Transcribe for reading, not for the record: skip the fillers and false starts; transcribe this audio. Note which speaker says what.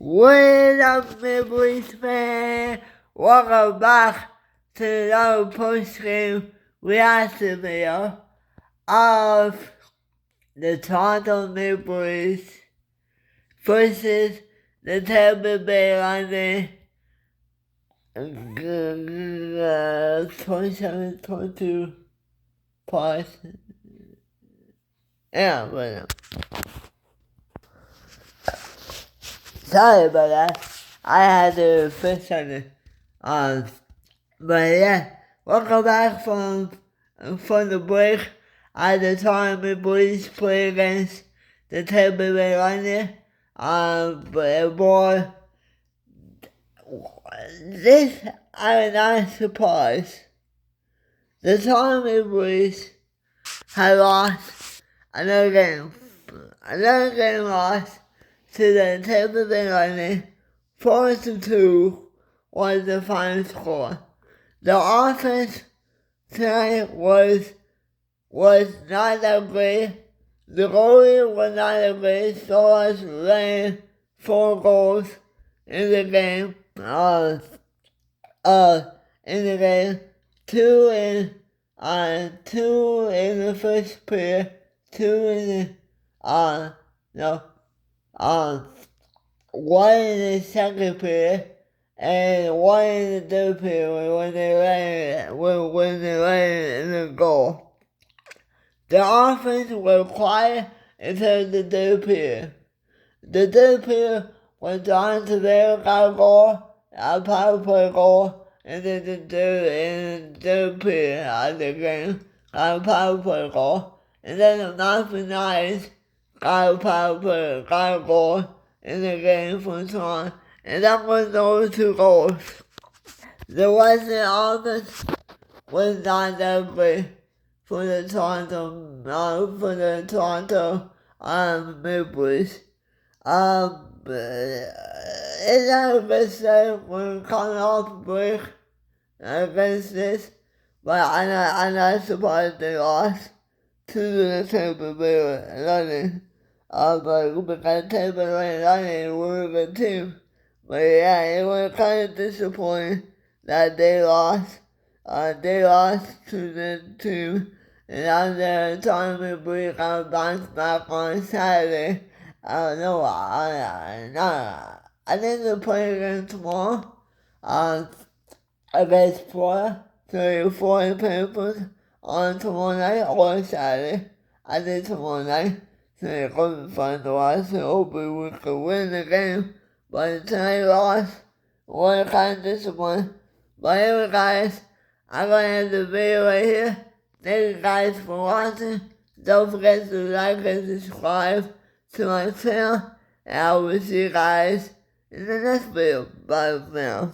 Speaker 1: What up, Maple fan? Welcome back to another postgame reaction video of the Toronto Maple Leafs versus the Tampa Bay Lightning 27-22 plus. Yeah, but sorry about that. I had to fix something. But yeah, welcome back from the break. At the time, the Leafs play against the Tampa Bay Lightning. But boy, this I'm not surprised. The time the Leafs had lost another game lost to the Tampa Bay Lightning. 4-2 was the final score. The offense tonight was not that great. The goalie was not that great. So was laying 4 goals in the game. Two in the first period, 2 in the one in the second period, and 1 in the third period when they ran in the goal. The offense was quiet until the third period. The third period when John Tavares got a goal, a power play goal, and then the third period of the game got a power play goal, and then the Mountain Knights got a goal in the game for Toronto, and that was those 2 goals. The rest of the offense was not that great for the Toronto Maple Leafs. It's not a good start when coming off a break against this, but I'm not surprised they lost to the Tampa Bay Lightning. Because Tampa Bay Lightning were a good team. But yeah, it was kind of disappointing that they lost. They lost to the team, and after the tournament break, I bounced back on Saturday. I don't know. I think they're playing again tomorrow. Against Florida, so the Florida Panthers on tomorrow night or Saturday. I think tomorrow night. So they couldn't find the loss, so hopefully we could win the game. But tonight lost, was kind of disappointing. But anyway, guys, I'm going to end the video right here. Thank you guys for watching. Don't forget to like and subscribe to my channel. And I will see you guys in the next video. Bye for now.